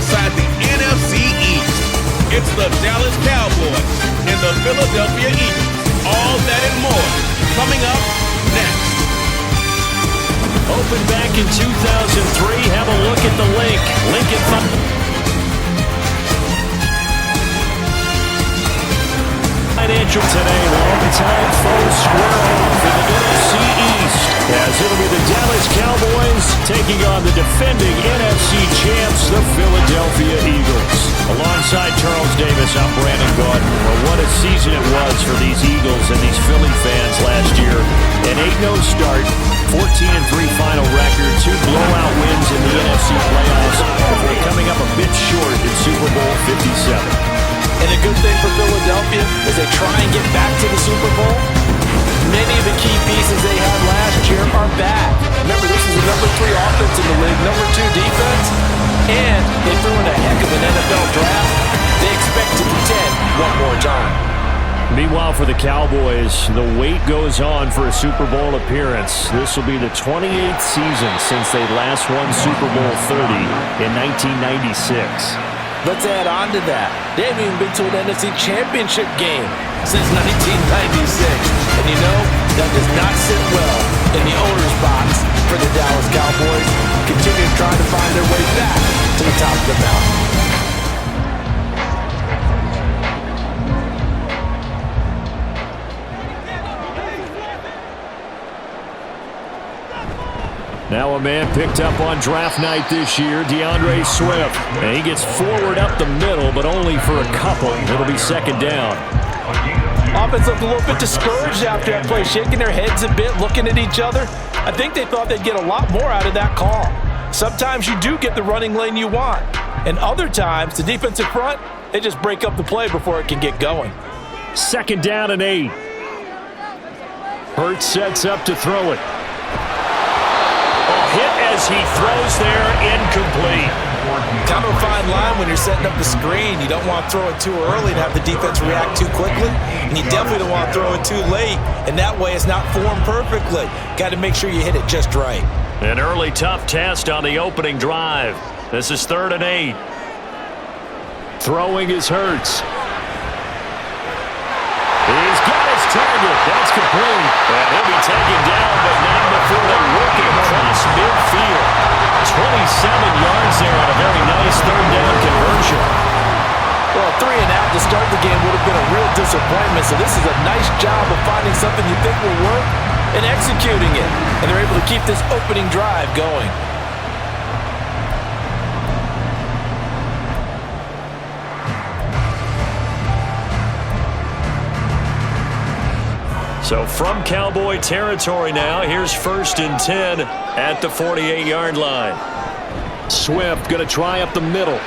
inside the NFC East. It's the Dallas Cowboys and the Philadelphia Eagles. All that and more coming up next. Opened back in 2003. Have a look at the link. Lincoln Financial today. Long-time foe square off in the NFC East, as it'll be the Dallas Cowboys taking on the defending NFC champs, the Philadelphia Eagles. Alongside Charles Davis, I'm Brandon Gaudin. Well, what a season it was for these Eagles and these Philly fans last year. An 8-0 start, 14-3 final record, 2 blowout wins in the NFC playoffs before coming up a bit short in Super Bowl 57. And a good thing for Philadelphia is they try and get back to the Super Bowl. Many of the key pieces they had last year are back. Remember, this is the number 3 offense in the league, number 2 defense, and they threw in a heck of an NFL draft. They expect to contend one more time. Meanwhile, for the Cowboys, the wait goes on for a Super Bowl appearance. This will be the 28th season since they last won Super Bowl 30 in 1996. Let's add on to that. They haven't even been to an NFC Championship game since 1996. And you know, that does not sit well in the owner's box for the Dallas Cowboys. Continue trying to find their way back to the top of the mountain. Now a man picked up on draft night this year, DeAndre Swift. And he gets forward up the middle, but only for a couple. It'll be second down. Offense looked a little bit discouraged after that play, shaking their heads a bit, looking at each other. I think they thought they'd get a lot more out of that call. Sometimes you do get the running lane you want. And other times, the defensive front, they just break up the play before it can get going. Second down and 8. Hurts sets up to throw it. Hit as he throws there, incomplete. Kind of a fine line when you're setting up the screen. You don't want to throw it too early and have the defense react too quickly. And you definitely don't want to throw it too late. And that way it's not formed perfectly. Got to make sure you hit it just right. An early tough test on the opening drive. This is 3rd and 8. Throwing is Hurts. He's got his target. That's complete. And he'll be taken down, but not before they work it across midfield. 27 yards there on a very nice 3rd down conversion. Well, 3 and out to start the game would have been a real disappointment. So this is a nice job of finding something you think will work and executing it. And they're able to keep this opening drive going. So from Cowboy territory now, here's 1st and 10 at the 48-yard line. Swift going to try up the middle.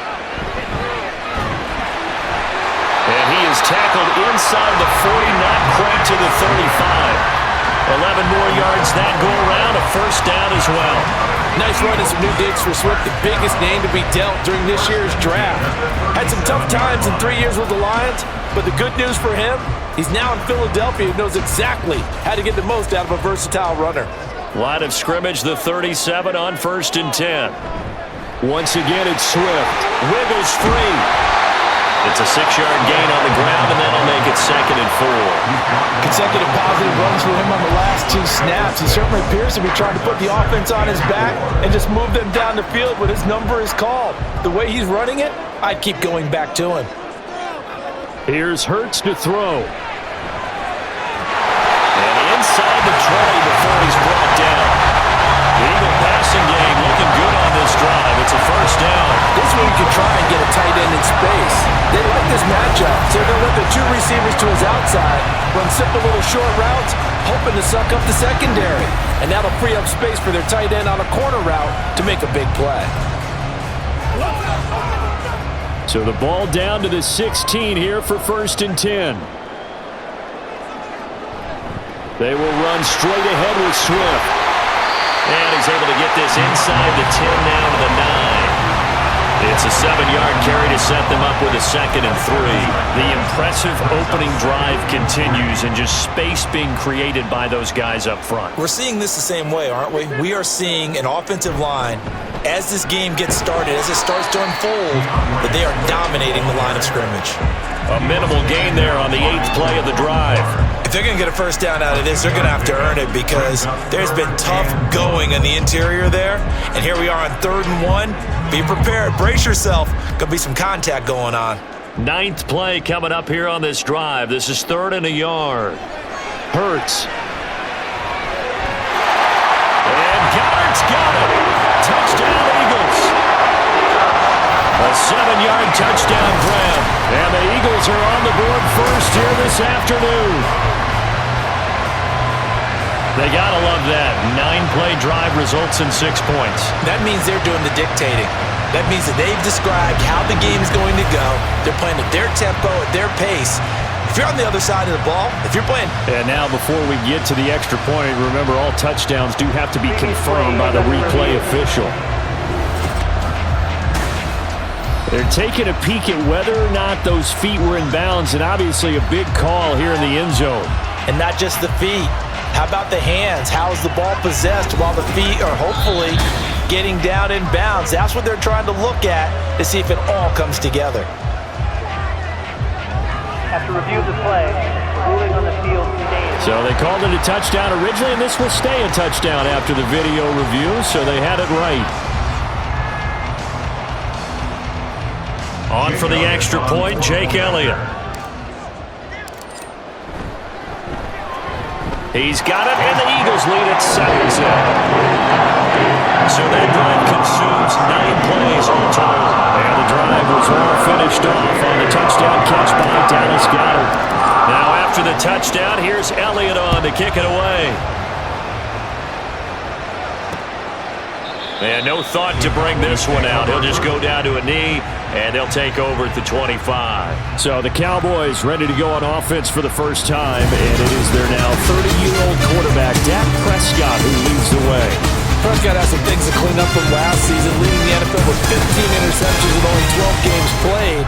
And he is tackled inside the 40, not quite to the 35. 11 more yards that go around, a 1st down as well. Nice run and some new digs for Swift, the biggest name to be dealt during this year's draft. Had some tough times in 3 years with the Lions, but the good news for him, he's now in Philadelphia and knows exactly how to get the most out of a versatile runner. Line of scrimmage, the 37 on 1st and 10. Once again, it's Swift. Wiggles free. It's a 6-yard gain on the ground, and that'll make it 2nd and 4. Consecutive positive runs for him on the last 2 snaps. He certainly appears to be trying to put the offense on his back and just move them down the field when his number is called. The way he's running it, I'd keep going back to him. Here's Hurts to throw. And inside the 20 before he's brought down. The Eagle passing game looking good on this drive. It's a 1st down. This one you can try and get a tight end in space. They like this matchup, so they'll let the 2 receivers to his outside, run simple little short routes, hoping to suck up the secondary. And that'll free up space for their tight end on a corner route to make a big play. So the ball down to the 16 here for 1st and 10. They will run straight ahead with Swift. And he's able to get this inside the 10 now to the 9. It's a 7-yard carry to set them up with a 2nd and 3. The impressive opening drive continues and just space being created by those guys up front. We're seeing this the same way, aren't we? We are seeing an offensive line as this game gets started, as it starts to unfold, that they are dominating the line of scrimmage. A minimal gain there on the 8th play of the drive. If they're going to get a first down out of this, they're going to have to earn it because there's been tough going on the interior there. And here we are on 3rd and 1. Be prepared. Brace yourself. Going to be some contact going on. 9th play coming up here on this drive. This is 3rd and a yard. Hurts. And Goddard's got it. Touchdown, Eagles. A 7-yard touchdown grab. And the Eagles are on the board first here this afternoon. They gotta love that. 9-play drive results in 6 points. That means they're doing the dictating. That means that they've described how the game is going to go. They're playing at their tempo, at their pace. If you're on the other side of the ball, if you're playing... And now before we get to the extra point, remember all touchdowns do have to be confirmed by the replay official. They're taking a peek at whether or not those feet were in bounds, and obviously a big call here in the end zone. And not just the feet. How about the hands? How is the ball possessed while the feet are hopefully getting down in bounds? That's what they're trying to look at to see if it all comes together. After review of the play, ruling on the field stands. So they called it a touchdown originally, and this will stay a touchdown after the video review, so they had it right. On for the extra point, Jake Elliott. He's got it, and the Eagles lead at 7-7. So that drive consumes 9 plays all total. And the drive was all finished off on the touchdown catch by Dallas Goedert. Now after the touchdown, here's Elliott on to kick it away. And no thought to bring this one out. He'll just go down to a knee, and they'll take over at the 25. So the Cowboys ready to go on offense for the first time, and it is their now 30-year-old quarterback, Dak Prescott, who leads the way. Prescott has some things to clean up from last season, leading the NFL with 15 interceptions and only 12 games played.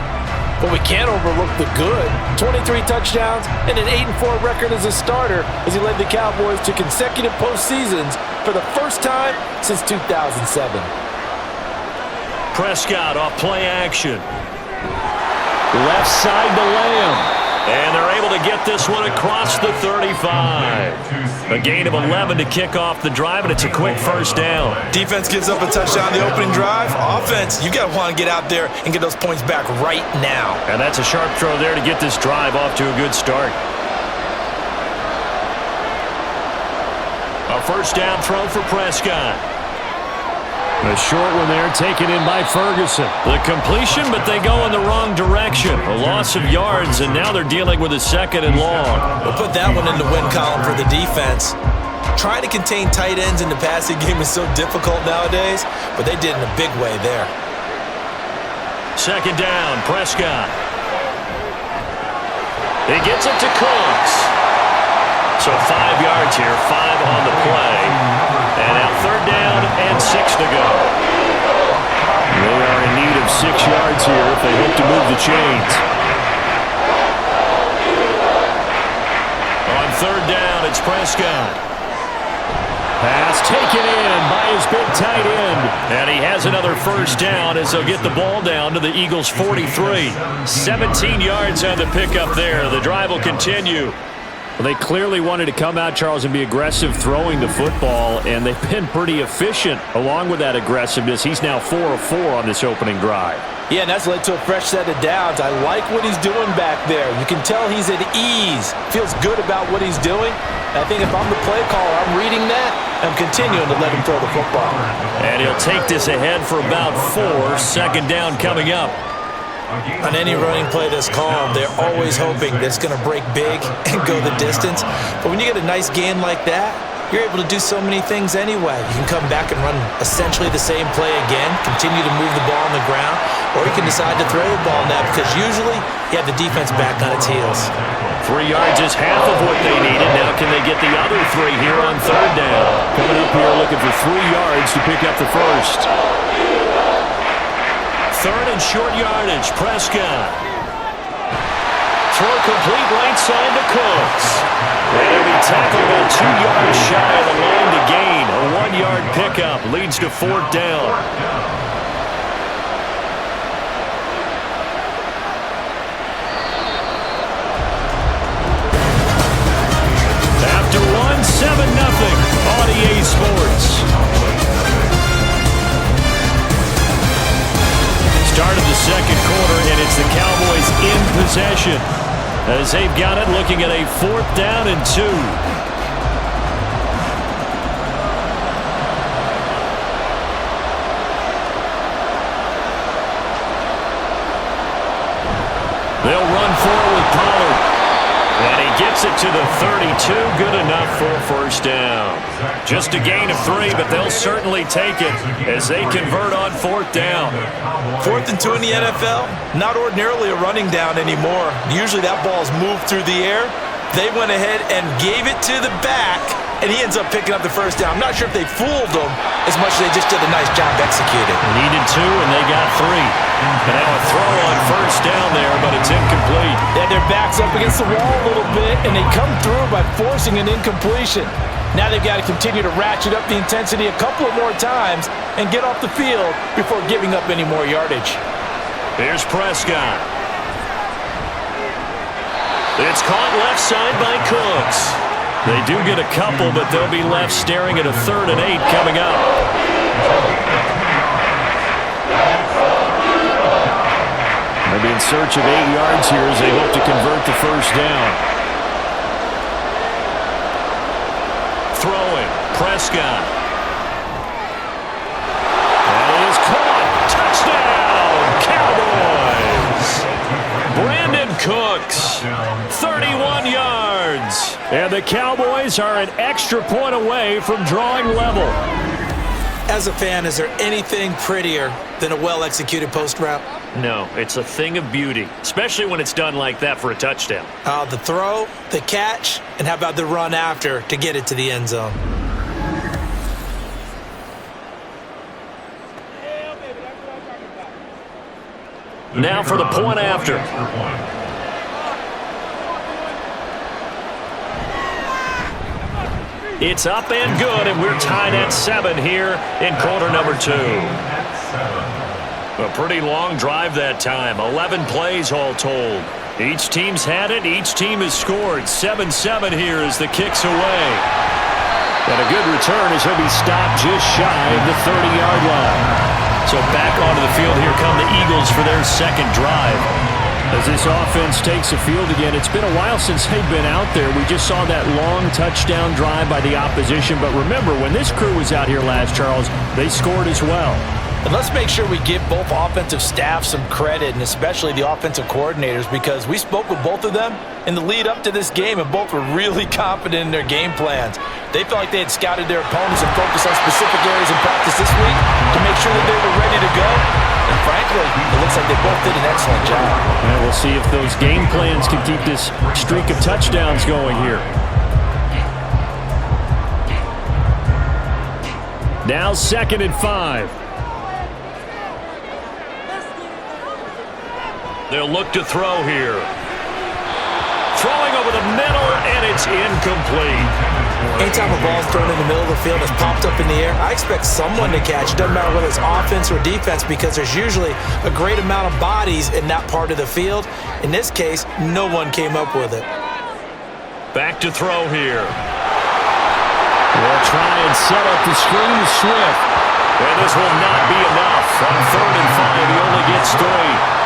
But we can't overlook the good. 23 touchdowns and an 8-4 record as a starter as he led the Cowboys to consecutive postseasons for the first time since 2007. Prescott off play action. Left side to Lamb. And they're able to get this one across the 35. A gain of 11 to kick off the drive, and it's a quick first down. Defense gives up a touchdown the opening drive. Offense, you got to want to get out there and get those points back right now. And that's a sharp throw there to get this drive off to a good start. A first down throw for Prescott. A short one there taken in by Ferguson. The completion, but they go in the wrong direction. A loss of yards, and now they're dealing with a 2nd and long. We'll put that one in the win column for the defense. Trying to contain tight ends in the passing game is so difficult nowadays, but they did in a big way there. 2nd down, Prescott. He gets it to Cooks. So 5 yards here, 5 on the play. And now 3rd down and 6 to go. They are in need of 6 yards here if they hope to move the chains. On 3rd down, it's Prescott. Pass taken in by his big tight end. And he has another first down as they'll get the ball down to the Eagles' 43. 17 yards on the pickup there. The drive will continue. Well, they clearly wanted to come out, Charles, and be aggressive throwing the football, and they've been pretty efficient along with that aggressiveness. He's now 4 of 4 on this opening drive. Yeah, and that's led to a fresh set of downs. I like what he's doing back there. You can tell he's at ease, feels good about what he's doing. And I think if I'm the play caller, I'm reading that, I'm continuing to let him throw the football. And he'll take this ahead for about 4. 2nd down coming up. On any running play that's called, they're always hoping that it's going to break big and go the distance. But when you get a nice game like that, you're able to do so many things anyway. You can come back and run essentially the same play again, continue to move the ball on the ground, or you can decide to throw the ball now because usually you have the defense back on its heels. 3 yards is half of what they needed. Now can they get the other 3 here on 3rd down? Coming up here looking for 3 yards to pick up the first. 3rd and short yardage, Prescott. Throw complete right side to Cooks. And he'll be tackled about 2 yards shy of the line to gain. A 1-yard pickup. Leads to 4th down. After one, 7-0 on EA Sports. Start of the second quarter, and it's the Cowboys in possession as they've got it, looking at a 4th down and 2. They'll run forward with Pollard. And he gets it to the 32. Good enough for a 1st down. Just a gain of 3, but they'll certainly take it as they convert on 4th down. 4th and 2 in the NFL, not ordinarily a running down anymore. Usually that ball is moved through the air. They went ahead and gave it to the back, and he ends up picking up the 1st down. I'm not sure if they fooled him as much as they just did a nice job executing. Needed 2, and they got 3. And now a throw on 1st down there, but it's incomplete. Yeah, their back's up against the wall a little bit, and they come through by forcing an incompletion. Now they've got to continue to ratchet up the intensity a couple of more times and get off the field before giving up any more yardage. Here's Prescott. It's caught left side by Cooks. They do get a couple, but they'll be left staring at a 3rd and 8 coming up. They'll be in search of 8 yards here as they hope to convert the 1st down. Throwing, Prescott. That is caught. Touchdown, Cowboys. Brandon Cooks, 31 yards. And the Cowboys are an extra point away from drawing level. As a fan, is there anything prettier than a well-executed post route? No, it's a thing of beauty, especially when it's done like that for a touchdown. The throw, the catch, and how about the run after to get it to the end zone? Now for the point after. It's up and good, and we're tied at 7 here in quarter number 2. A pretty long drive that time, 11 plays all told. Each team's had it, each team has scored. 7-7 here as the kick's away. And a good return as he'll be stopped just shy of the 30-yard line. So back onto the field, here come the Eagles for their second drive. As this offense takes the field again, it's been a while since they've been out there. We just saw that long touchdown drive by the opposition. But remember, when this crew was out here last, Charles, they scored as well. And let's make sure we give both offensive staff some credit, and especially the offensive coordinators, because we spoke with both of them in the lead up to this game, and both were really confident in their game plans. They felt like they had scouted their opponents and focused on specific areas in practice this week to make sure that they were ready to go. And frankly, it looks like they both did an excellent job. And we'll see if those game plans can keep this streak of touchdowns going here. Now 2nd and 5. They'll look to throw here. Throwing over the middle, and it's incomplete. Anytime a ball is thrown in the middle of the field that's popped up in the air, I expect someone to catch. It doesn't matter whether it's offense or defense, because there's usually a great amount of bodies in that part of the field. In this case, no one came up with it. Back to throw here. They'll try and set up the screen to Swift. And this will not be enough. On 3rd and 5, he only gets 3.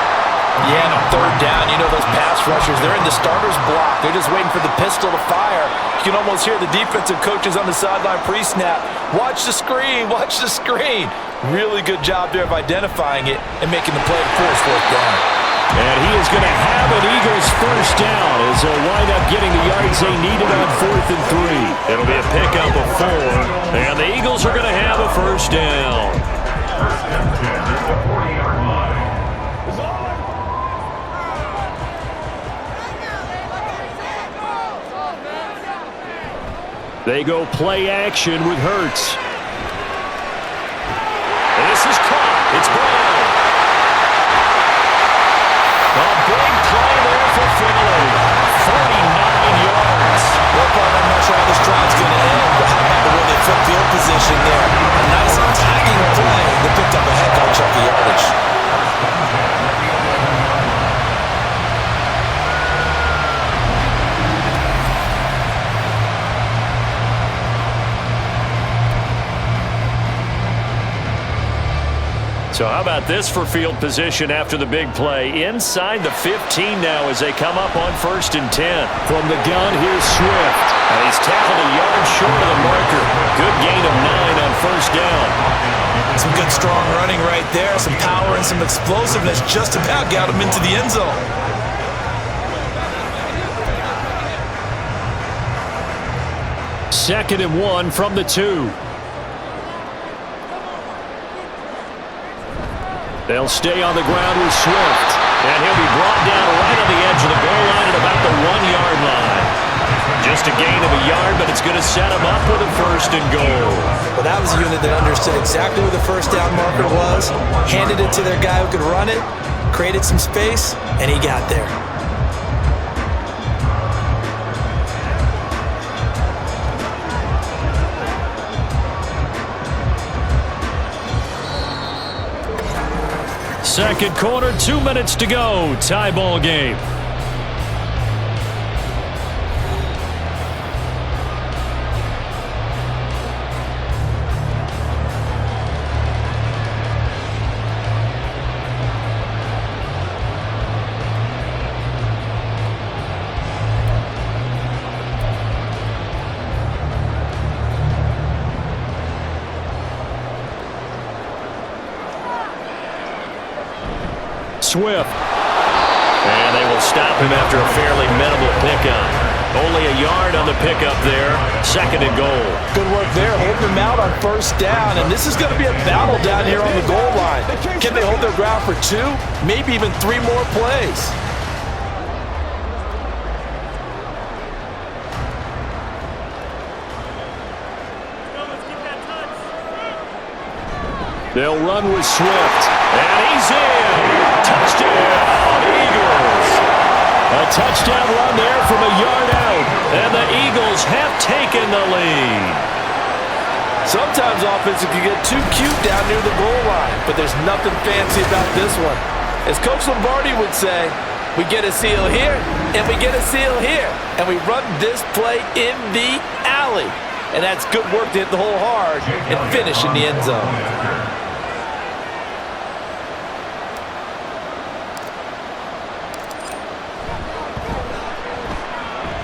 Yeah, and on 3rd down, you know those pass rushers, they're in the starter's block. They're just waiting for the pistol to fire. You can almost hear the defensive coaches on the sideline pre-snap. Watch the screen, watch the screen. Really good job there of identifying it and making the play to force 4th down. And he is going to have an Eagles 1st down as they'll wind up getting the yards they needed on 4th and 3. It'll be a pickup of 4, and the Eagles are going to have a 1st down. They go play action with Hurts. This is caught. It's Brown. A big play there for Finley. 49 yards. Well, Paul, I'm not sure how this drive's going to end, but how about the way they flip field position there? A So how about this for field position after the big play? Inside the 15 now as they come up on 1st and 10. From the gun, here's Swift. And he's tackled a yard short of the marker. Good gain of 9 on 1st down. Some good strong running right there. Some power and some explosiveness just about got him into the end zone. Second and 1 from the 2. They'll stay on the ground with Swift. And he'll be brought down right on the edge of the goal line at about the 1-yard line. Just a gain of a yard, but it's going to set him up with a 1st and goal. Well, that was a unit that understood exactly where the 1st down marker was, handed it to their guy who could run it, created some space, and he got there. Second quarter, 2 minutes to go. Tie ball game. Swift. And they will stop him after a fairly minimal pickup. Only a yard on the pickup there. 2nd and goal. Good work there, holding them out on 1st down. And this is going to be a battle down here on the goal line. Can they hold their ground for 2? Maybe even 3 more plays. They'll run with Swift. And he's in. Touchdown, Eagles. A touchdown run there from a yard out. And the Eagles have taken the lead. Sometimes offenses can get too cute down near the goal line, but there's nothing fancy about this one. As Coach Lombardi would say, we get a seal here, and we get a seal here. And we run this play in the alley. And that's good work to hit the hole hard and finish in the end zone.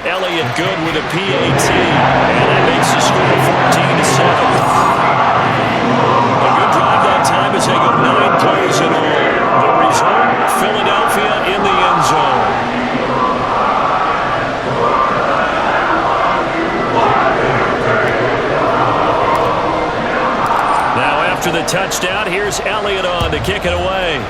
Elliott good with a PAT, and that makes the score 14-7. A good drive that time as they go 9 plays in all. The result, Philadelphia in the end zone. Now after the touchdown, here's Elliott on to kick it away.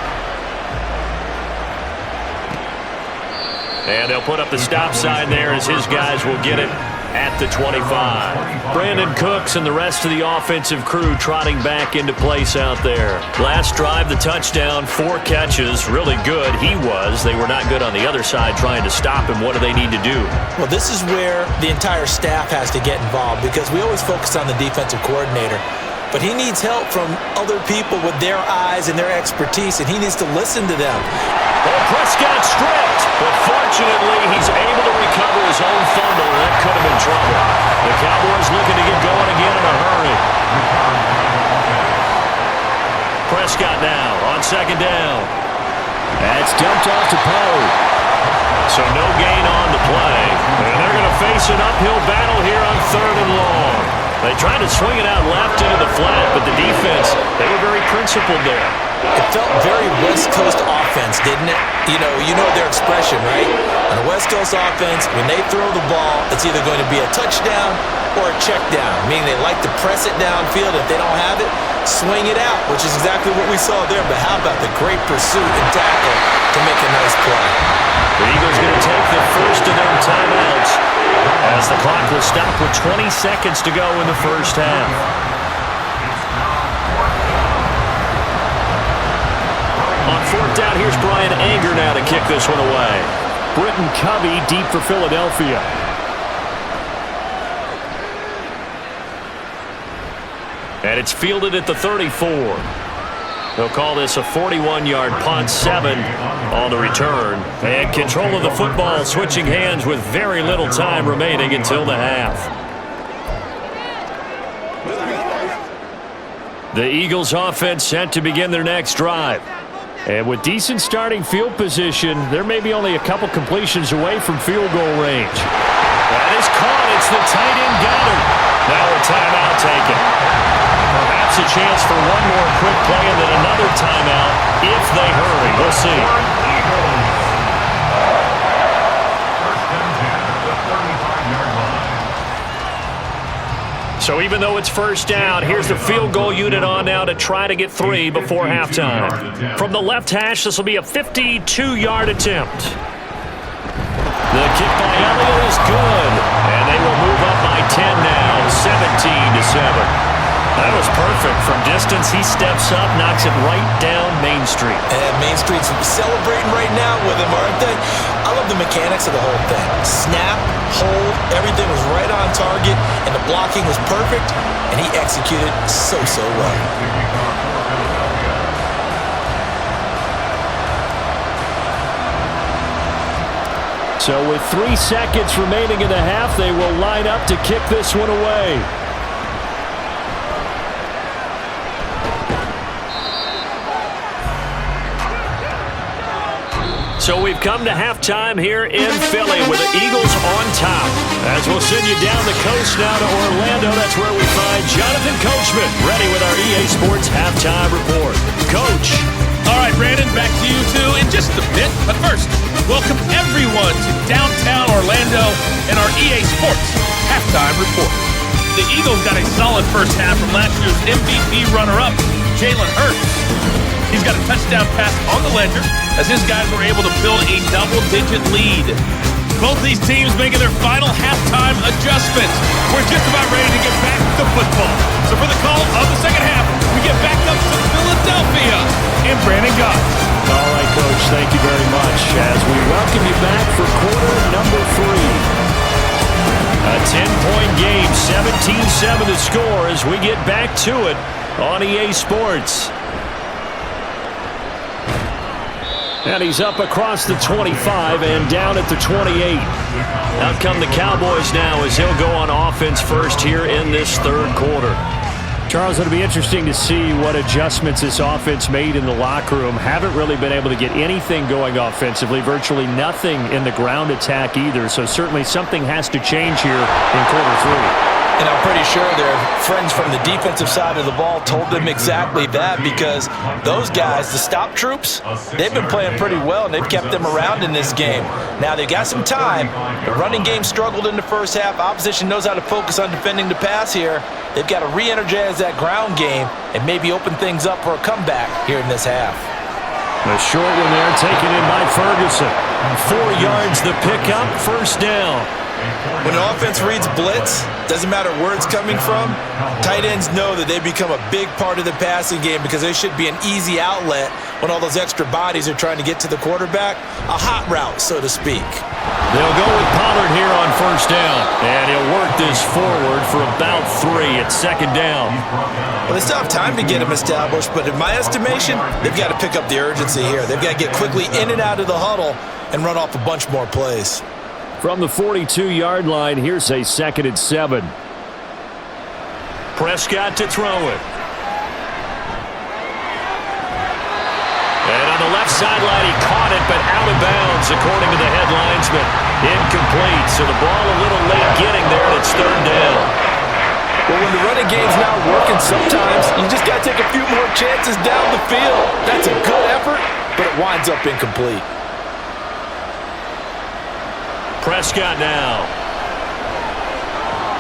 And they'll put up the stop sign there as his guys will get it at the 25. Brandon Cooks and the rest of the offensive crew trotting back into place out there. Last drive, the touchdown, 4 catches, really good. He was. They were not good on the other side trying to stop him. What do they need to do? Well, this is where the entire staff has to get involved because we always focus on the defensive coordinator. But he needs help from other people with their eyes and their expertise, and he needs to listen to them. Well, Prescott stripped, but fortunately he's able to recover his own fumble, and that could have been trouble. The Cowboys looking to get going again in a hurry. Prescott now on 2nd down. That's dumped off to Poe. So no gain on the play, and they're going to face an uphill battle here on 3rd and long. They tried to swing it out left into the flat, but the defense, they were very principled there. It felt very West Coast offense, didn't it? You know their expression, right? On a West Coast offense, when they throw the ball, it's either going to be a touchdown or a check down, meaning they like to press it downfield. If they don't have it, swing it out, which is exactly what we saw there. But how about the great pursuit and tackle to make a nice play? The Eagles going to take the first of their timeouts as the clock will stop with 20 seconds to go in the first half. On 4th down, here's Brian Anger now to kick this one away. Britton Covey deep for Philadelphia. And it's fielded at the 34. They'll call this a 41-yard punt, 7 on the return. And control of the football switching hands with very little time remaining until the half. The Eagles offense set to begin their next drive. And with decent starting field position, there may be only a couple completions away from field goal range. That is caught. It's the tight end Goddard. Now a timeout taken. Perhaps a chance for one more quick play and then another timeout if they hurry. We'll see. So even though it's first down, here's the field goal unit on now to try to get 3 before halftime. From the left hash, this will be a 52-yard attempt. The kick by Elliott is good, and they will move up by 10 now, 17-7. That was perfect. From distance, he steps up, knocks it right down Main Street. And Main Street's celebrating right now with him, aren't they? I love the mechanics of the whole thing. Snap, hold, everything was right on target, and the blocking was perfect, and he executed so well. So with 3 seconds remaining in the half, they will line up to kick this one away. So we've come to halftime here in Philly with the Eagles on top. As we'll send you down the coast now to Orlando, that's where we find Jonathan Coachman, ready with our EA Sports Halftime Report. Coach. All right, Brandon, back to you two in just a bit. But first, welcome everyone to downtown Orlando and our EA Sports Halftime Report. The Eagles got a solid first half from last year's MVP runner-up, Jalen Hurts. He's got a touchdown pass on the ledger as his guys were able to build a double-digit lead. Both these teams making their final halftime adjustments. We're just about ready to get back to football. So for the call of the second half, we get back up to Philadelphia and Brandon Goff. All right, Coach, thank you very much as we welcome you back for quarter number 3. A 10-point game, 17-7 the score as we get back to it on EA Sports. And he's up across the 25 and down at the 28. Out come the Cowboys now as he'll go on offense first here in this third quarter. Charles, it'll be interesting to see what adjustments this offense made in the locker room. Haven't really been able to get anything going offensively, virtually nothing in the ground attack either. So certainly something has to change here in quarter 3. And I'm pretty sure their friends from the defensive side of the ball told them exactly that, because those guys, the stop troops, they've been playing pretty well, and they've kept them around in this game. Now, they've got some time. The running game struggled in the first half. Opposition knows how to focus on defending the pass here. They've got to re-energize that ground game and maybe open things up for a comeback here in this half. A short one there taken in by Ferguson. 4 yards the pickup, first down. When an offense reads blitz, doesn't matter where it's coming from, tight ends know that they become a big part of the passing game because they should be an easy outlet when all those extra bodies are trying to get to the quarterback. A hot route, so to speak. They'll go with Pollard here on first down, and he'll work this forward for about 3 at second down. Well, they still have time to get him established, but in my estimation, they've got to pick up the urgency here. They've got to get quickly in and out of the huddle and run off a bunch more plays. From the 42-yard line, here's a 2nd and 7. Prescott to throw it. And on the left sideline, he caught it, but out of bounds, according to the head linesman. Incomplete, so the ball a little late getting there, and it's third down. Well, when the running game's not working, sometimes you just got to take a few more chances down the field. That's a good effort, but it winds up incomplete. Prescott now.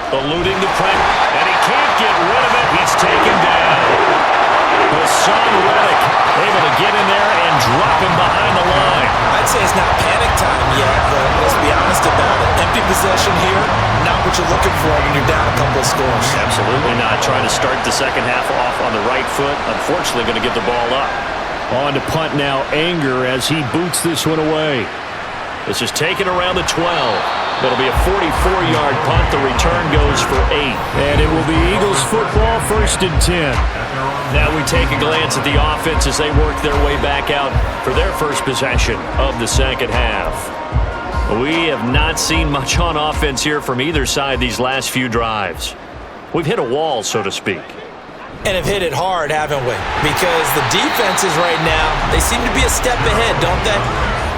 Eluding the pressure, and he can't get rid of it. He's taken down. Hassan Reddick able to get in there and drop him behind the line. I'd say it's not panic time yet, but let's be honest about it. Empty possession here, not what you're looking for when you're down a couple of scores. Absolutely not. Trying to start the second half off on the right foot. Unfortunately, going to give the ball up. On to punt now, Anger, as he boots this one away. This is taken around the 12. It'll be a 44-yard punt. The return goes for 8. And it will be Eagles football, 1st and 10. Now we take a glance at the offense as they work their way back out for their first possession of the second half. We have not seen much on offense here from either side these last few drives. We've hit a wall, so to speak. And have hit it hard, haven't we? Because the defenses right now, they seem to be a step ahead, don't they?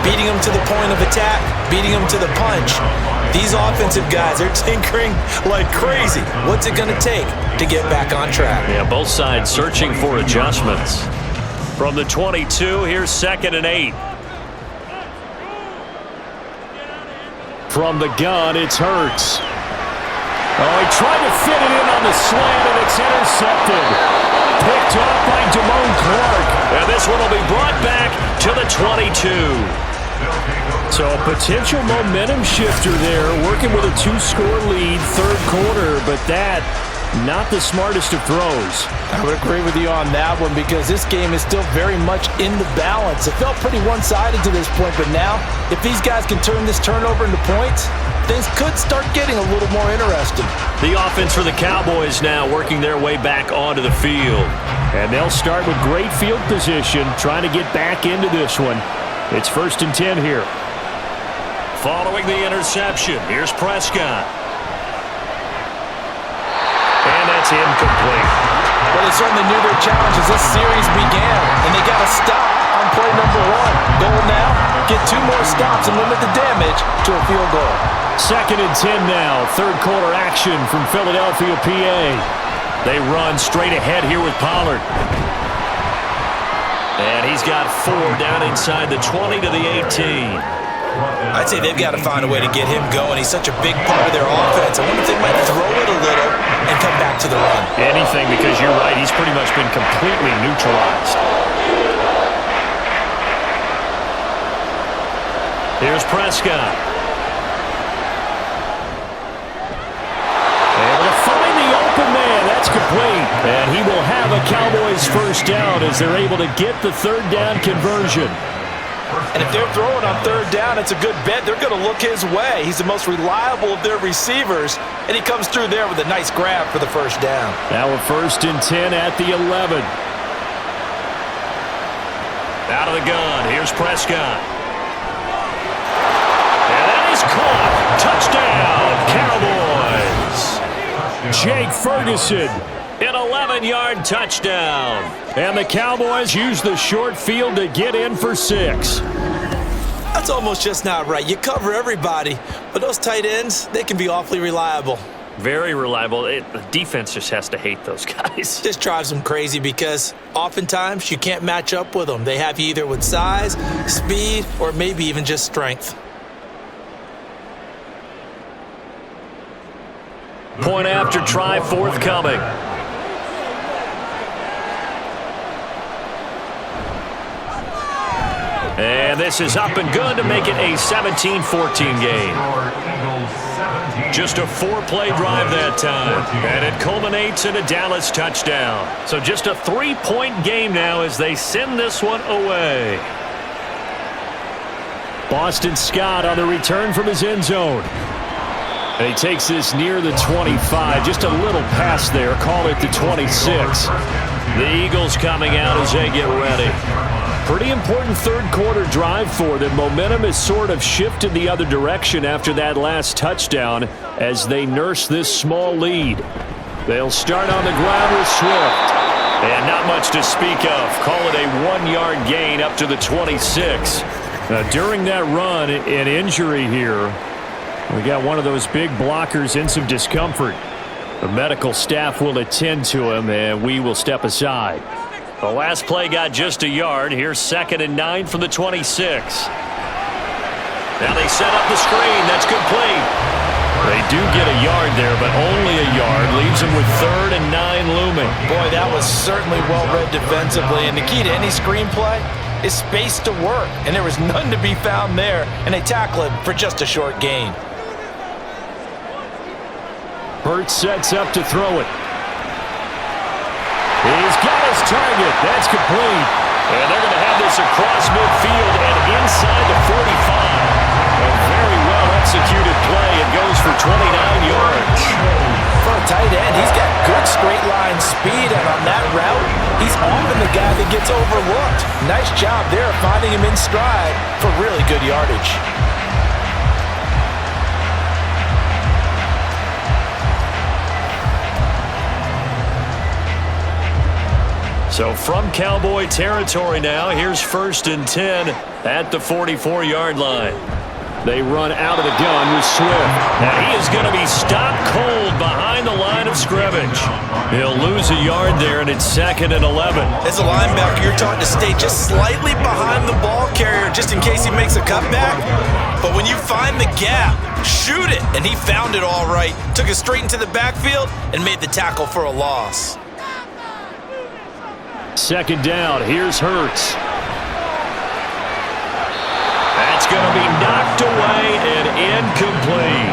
Beating them to the point of attack, beating them to the punch. These offensive guys, they're tinkering like crazy. What's it going to take to get back on track? Yeah, both sides searching for adjustments. From the 22, here's 2nd and 8. From the gun, it's Hurts. Oh, he tried to fit it in on the slant, and it's intercepted. Picked off by Damone Clark. And this one will be brought back to the 22. So a potential momentum shifter there, working with a 2-score lead, third quarter, but that, not the smartest of throws. I would agree with you on that one because this game is still very much in the balance. It felt pretty one-sided to this point, but now, if these guys can turn this turnover into points, things could start getting a little more interesting. The offense for the Cowboys now working their way back onto the field. And they'll start with great field position, trying to get back into this one. It's 1st and 10 here. Following the interception, here's Prescott. And that's incomplete. Well, they certainly knew their challenge as this series began, and they got to stop on play number 1. Goal now, get 2 more stops and limit the damage to a field goal. 2nd and 10 now. Third quarter action from Philadelphia, PA. They run straight ahead here with Pollard. And he's got 4 down inside the 20 to the 18. I'd say they've got to find a way to get him going. He's such a big part of their offense. I wonder if they might throw it a little and come back to the run. Anything, because you're right. He's pretty much been completely neutralized. Here's Prescott. Able to find the open man. That's complete. And he will have a Cowboys first down as they're able to get the third down conversion. And if they're throwing on third down, it's a good bet. They're going to look his way. He's the most reliable of their receivers, and he comes through there with a nice grab for the first down. Now a 1st and 10 at the 11. Out of the gun, here's Prescott. And that is caught. Touchdown, Cowboys. Jake Ferguson, an 11-yard touchdown. And the Cowboys use the short field to get in for 6. That's almost just not right. You cover everybody, but those tight ends, they can be awfully reliable. Very reliable. The defense just has to hate those guys. Just drives them crazy because oftentimes you can't match up with them. They have you either with size, speed, or maybe even just strength. Point after try forthcoming. And this is up and good to make it a 17-14 game. Just a 4-play drive that time. And it culminates in a Dallas touchdown. So just a 3-point game now as they send this one away. Boston Scott on the return from his end zone. And he takes this near the 25. Just a little pass there. Call it the 26. The Eagles coming out as they get ready. Pretty important third quarter drive for them. Momentum has sort of shifted the other direction after that last touchdown as they nurse this small lead. They'll start on the ground with Swift. And not much to speak of. Call it a 1-yard gain up to the 26. Now, during that run, an injury here. We got one of those big blockers in some discomfort. The medical staff will attend to him, and we will step aside. The last play got just a yard. Here's 2nd and 9 from the 26. Now they set up the screen. That's complete. They do get a yard there, but only a yard. Leaves them with 3rd and 9 looming. Boy, that was certainly well-read defensively. And the key to any screenplay is space to work. And there was none to be found there. And they tackle it for just a short gain. Hurts sets up to throw it. He's got his target. That's complete. And they're going to have this across midfield and inside the 45. A very well-executed play. It goes for 29 yards. For a tight end, he's got good straight-line speed, and on that route, he's often the guy that gets overlooked. Nice job there finding him in stride for really good yardage. So from Cowboy territory now, here's 1st and 10 at the 44-yard line. They run out of the gun with Swift. And he is going to be stopped cold behind the line of scrimmage. He'll lose a yard there, and it's 2nd and 11. As a linebacker, you're taught to stay just slightly behind the ball carrier just in case he makes a cutback. But when you find the gap, shoot it. And he found it all right. Took it straight into the backfield and made the tackle for a loss. 2nd down. Here's Hurts. That's going to be knocked away and incomplete.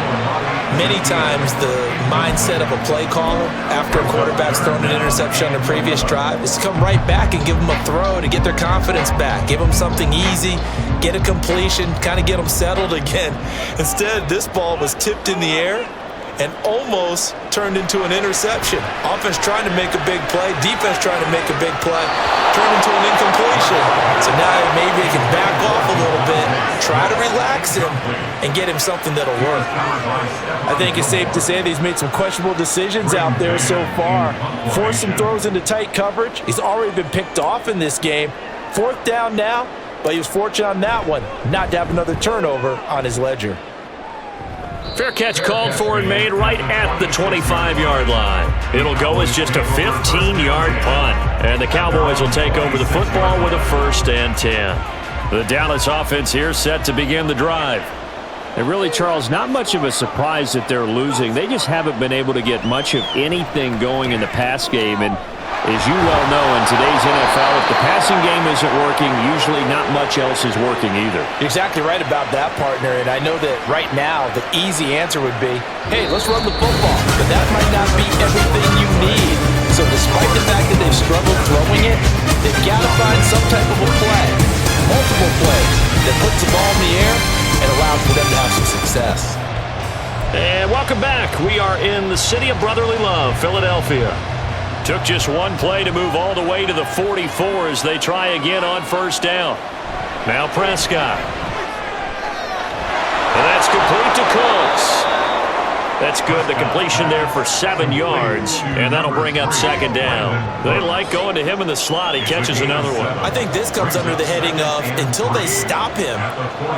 Many times the mindset of a play caller after a quarterback's thrown an interception on a previous drive is to come right back and give them a throw to get their confidence back. Give them something easy, get a completion, kind of get them settled again. Instead, this ball was tipped in the air and almost turned into an interception. Offense trying to make a big play, defense trying to make a big play, turned into an incompletion. So now maybe they can back off a little bit, try to relax him, and get him something that'll work. I think it's safe to say that he's made some questionable decisions out there so far. Forced some throws into tight coverage. He's already been picked off in this game. 4th down now, but he was fortunate on that one not to have another turnover on his ledger. Fair catch called for and made right at the 25-yard line. It'll go as just a 15-yard punt. And the Cowboys will take over the football with a 1st and 10. The Dallas offense here set to begin the drive. And really, Charles, not much of a surprise that they're losing. They just haven't been able to get much of anything going in the pass game. And as you well know, in today's NFL, if the passing game isn't working, usually not much else is working either. You're exactly right about that, partner. And I know that right now the easy answer would be, hey, let's run the football. But that might not be everything you need. So despite the fact that they've struggled throwing it, they've got to find some type of a play, multiple plays, that puts the ball in the air and allows for them to have some success. And welcome back. We are in the city of brotherly love, Philadelphia. Took just one play to move all the way to the 44 as they try again on 1st down. Now Prescott. And that's complete to Cooks. That's good. The completion there for 7 yards, and that'll bring up 2nd down. They like going to him in the slot. He catches another one. I think this comes under the heading of until they stop him,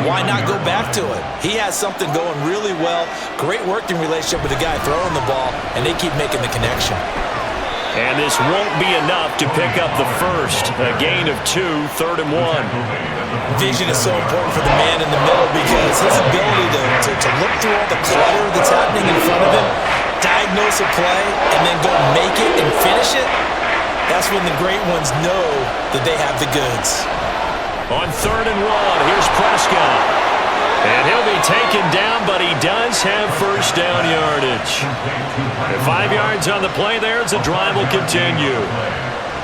why not go back to it? He has something going really well, great working relationship with the guy throwing the ball, and they keep making the connection. And this won't be enough to pick up the first. A gain of 2, 3rd and 1. Vision is so important for the man in the middle because his ability to look through all the clutter that's happening in front of him, diagnose a play, and then go make it and finish it, that's when the great ones know that they have the goods. On 3rd and 1, here's Prescott. And he'll be taken down, but he does have 1st down yardage. And 5 yards on the play there as the drive will continue.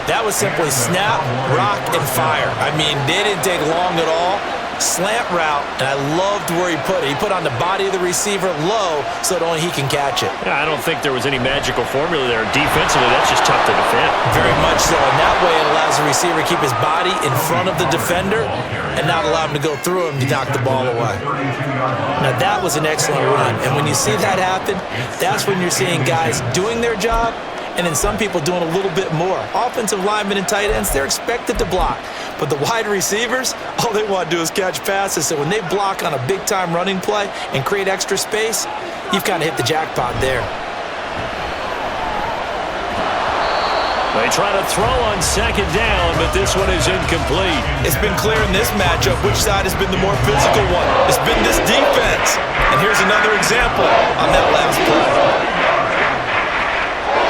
That was simply snap, rock, and fire. I mean, they didn't take long at all. Slant route, and I loved where he put it. He put on the body of the receiver low so that only he can catch it. Yeah, I don't think there was any magical formula there. Defensively, that's just tough to defend. Very much so, and that way it allows the receiver to keep his body in front of the defender and not allow him to go through him to knock the ball away. Now, that was an excellent run, and when you see that happen, that's when you're seeing guys doing their job and then some people doing a little bit more. Offensive linemen and tight ends, they're expected to block. But the wide receivers, all they want to do is catch passes. So when they block on a big-time running play and create extra space, you've kind of hit the jackpot there. They try to throw on 2nd down, but this one is incomplete. It's been clear in this matchup which side has been the more physical one. It's been this defense. And here's another example on that last play.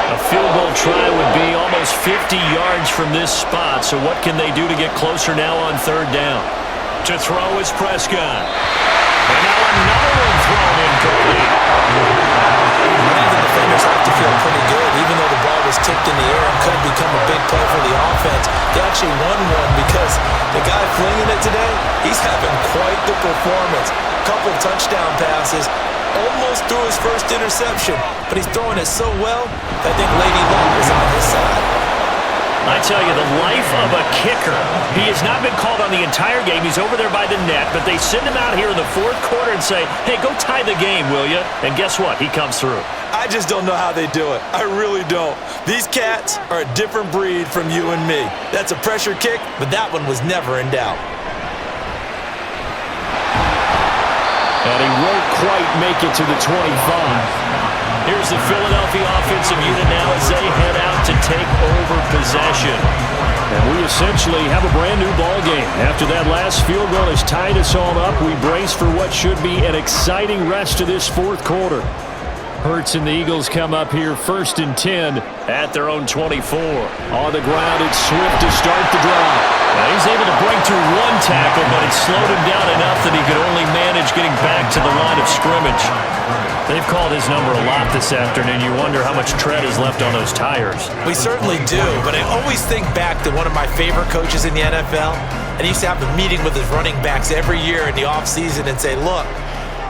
A field goal try would be almost 50 yards from this spot, so what can they do to get closer now on 3rd down? To throw is Prescott. And now another one thrown incomplete. The defenders have to feel pretty good, even though the ball was tipped in the air and could have become a big play for the offense. They actually won one because the guy flinging it today, he's having quite the performance. Couple touchdown passes. Almost threw his first interception, but he's throwing it so well that I think Lady Luck is on his side. I tell you, the life of a kicker. He has not been called on the entire game. He's over there by the net, but they send him out here in the 4th quarter and say, hey, go tie the game, will you? And guess what? He comes through. I I just don't know how they do it. I really don't. These cats are a different breed from you and me. That's a pressure kick, but that one was never in doubt. And he won't quite make it to the 25. Here's the Philadelphia offensive unit now as they head out to take over possession. And we essentially have a brand new ball game. After that last field goal has tied us all up, we brace for what should be an exciting rest of this fourth quarter. Hurts and the Eagles come up here 1st and 10 at their own 24. On the ground, it's Swift to start the drive. Now he's able to break through one tackle, but it slowed him down enough that he could only manage getting back to the line of scrimmage. They've called his number a lot this afternoon. You wonder how much tread is left on those tires. We certainly do, but I always think back to one of my favorite coaches in the NFL, and he used to have a meeting with his running backs every year in the offseason and say, look,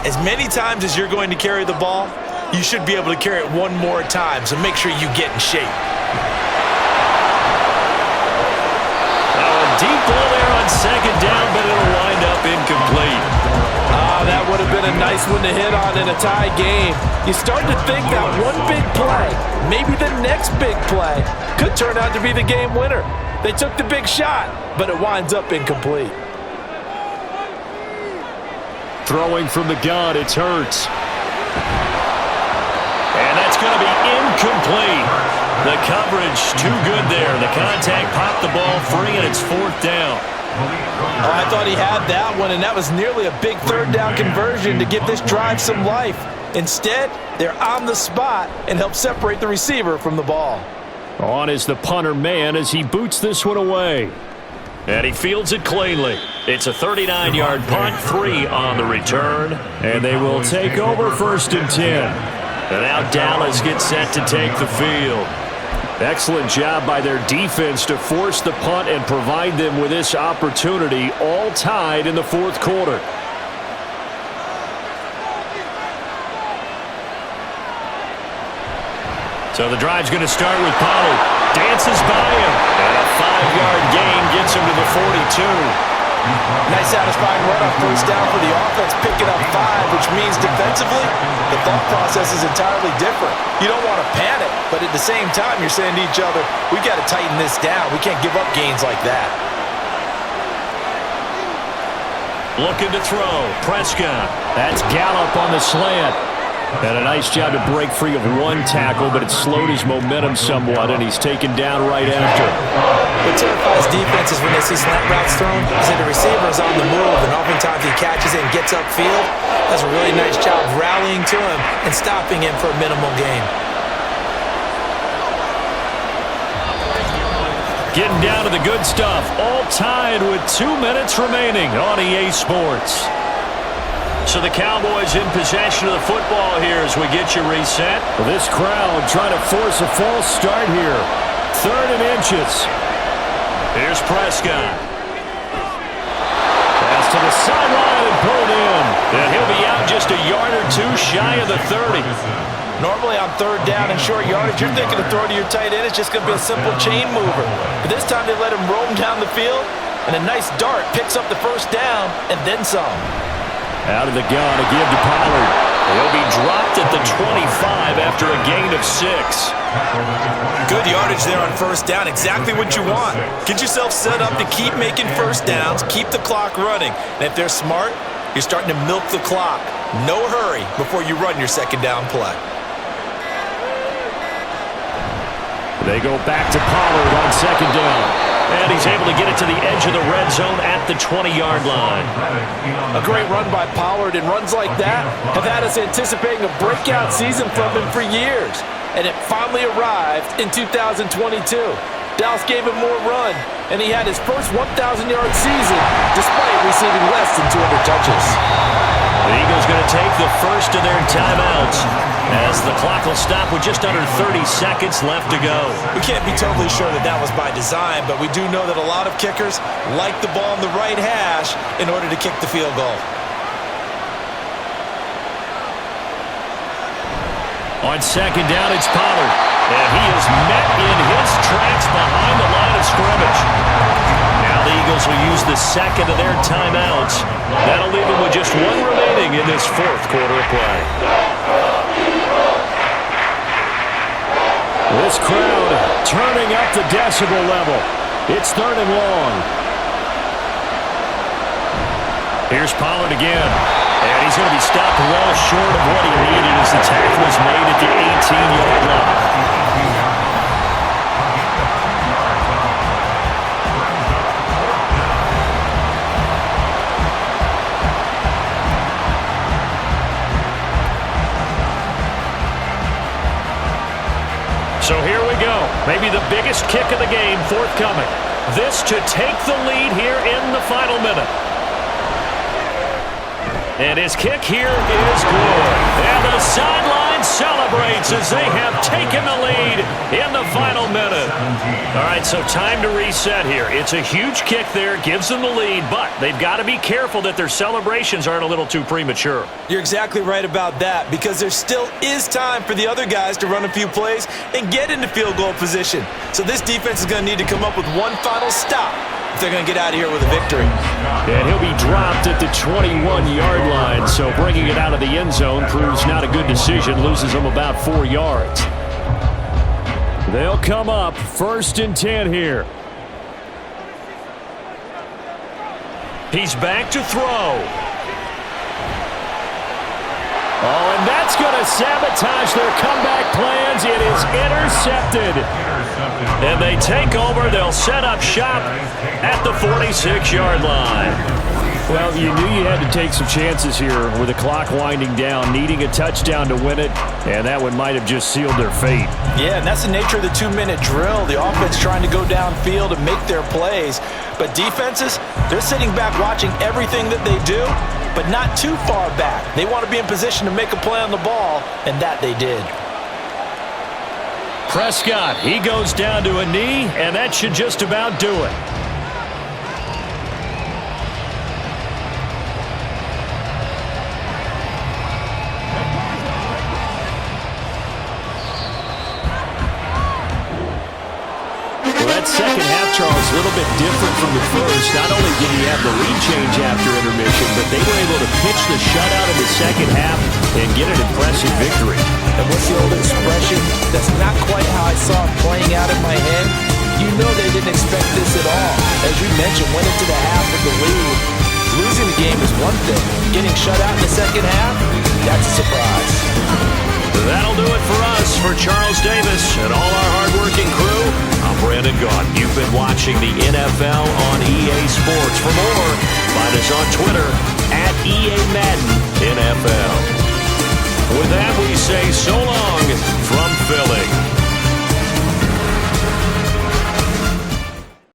as many times as you're going to carry the ball, you should be able to carry it one more time, so make sure you get in shape. Now a deep ball there on 2nd down, but it'll wind up incomplete. That would have been a nice one to hit on in a tie game. You start to think that one big play, maybe the next big play, could turn out to be the game winner. They took the big shot, but it winds up incomplete. Throwing from the gun, it's Hurts. And that's going to be incomplete. The coverage too good there. The contact popped the ball free, and it's 4th down. Oh, I thought he had that one, and that was nearly a big 3rd down conversion to give this drive some life. Instead, they're on the spot and help separate the receiver from the ball. On is the punter man as he boots this one away. And he fields it cleanly. It's a 39-yard punt, 3 on the return. And they will take over 1st and 10. And now Dallas gets set to take the field. Excellent job by their defense to force the punt and provide them with this opportunity, all tied in the 4th quarter. So the drive's going to start with Pollard. Dances by him. And a 5-yard gain gets him to the 42. Nice satisfying run on 1st down for the offense, picking up 5, which means defensively, the thought process is entirely different. You don't want to panic, but at the same time, you're saying to each other, we got to tighten this down. We can't give up gains like that. Looking to throw. Prescott. That's Gallup on the slant. And a nice job to break free of one tackle, but it slowed his momentum somewhat, and he's taken down right after. What terrifies defenses when they see slant routes thrown is that the receiver is on the move, and oftentimes he catches it and gets upfield. Does a really nice job rallying to him and stopping him for a minimal gain. Getting down to the good stuff. All tied with 2 minutes remaining on EA Sports. So the Cowboys in possession of the football here as we get you reset. Well, this crowd trying to force a false start here. 3rd and inches. Here's Prescott. Pass to the sideline and pulled in. And he'll be out just a yard or 2 shy of the 30. Normally on 3rd down and short yardage, you're thinking to throw to your tight end. It's just going to be a simple chain mover. But this time they let him roam down the field, and a nice dart picks up the 1st down and then some. Out of the gun to give to Pollard. He'll be dropped at the 25 after a gain of 6. Good yardage there on 1st down. Exactly what you want. Get yourself set up to keep making 1st downs, keep the clock running. And if they're smart, you're starting to milk the clock. No hurry before you run your 2nd down play. They go back to Pollard on 2nd down. And he's able to get it to the edge of the red zone at the 20-yard line. A great run by Pollard, and runs like that have had us anticipating a breakout season from him for years. And it finally arrived in 2022. Dallas gave him more run, and he had his first 1,000-yard season despite receiving less than 200 touches. The Eagles going to take the first of their timeouts as the clock will stop with just under 30 seconds left to go. We can't be totally sure that that was by design, but we do know that a lot of kickers like the ball on the right hash in order to kick the field goal. On 2nd down, it's Pollard. And he is met in his tracks behind the line of scrimmage. Now the Eagles will use the 2nd of their timeouts. That'll leave them with just 1 remaining in this 4th quarter of play. turning up the decibel level. It's 3rd and long. Here's Pollard again. And he's going to be stopped well short of what he needed as the tackle was made at the 18-yard line. So here we go. Maybe the biggest kick of the game forthcoming. This to take the lead here in the final minute. And his kick here is good. And the sideline celebrates as they have taken the lead in the final minute. All right, so time to reset here. It's a huge kick there, gives them the lead, but they've got to be careful that their celebrations aren't a little too premature. You're exactly right about that, because there still is time for the other guys to run a few plays and get into field goal position. So this defense is going to need to come up with one final stop if they're going to get out of here with a victory. And he'll be dropped at the 21-yard line, so bringing it out of the end zone proves not a good decision, loses them about 4 yards. They'll come up 1st and 10 here. He's back to throw. Oh, and that's going to sabotage their comeback plans. It is intercepted. And they take over. They'll set up shop at the 46-yard line. Well, you knew you had to take some chances here with the clock winding down, needing a touchdown to win it, and that one might have just sealed their fate. Yeah, and that's the nature of the 2-minute drill. The offense trying to go downfield and make their plays. But defenses, they're sitting back watching everything that they do, but not too far back. They want to be in position to make a play on the ball, and that they did. Prescott, he goes down to a knee, and that should just about do it. That second half, Charles, a little bit different from the first. Not only did he have the lead change after intermission, but they were able to pitch the shutout in the second half and get an impressive victory. And what's the old expression? That's not quite how I saw it playing out in my head. You know they didn't expect this at all. As you mentioned, went into the half with the lead. Losing the game is one thing. Getting shut out in the second half, that's a surprise. That'll do it for us. For Charles Davis and all our hardworking crew, I'm Brandon Gaudin. You've been watching the NFL on EA Sports. For more, find us on Twitter at EA Madden NFL. With that, we say so long from Philly.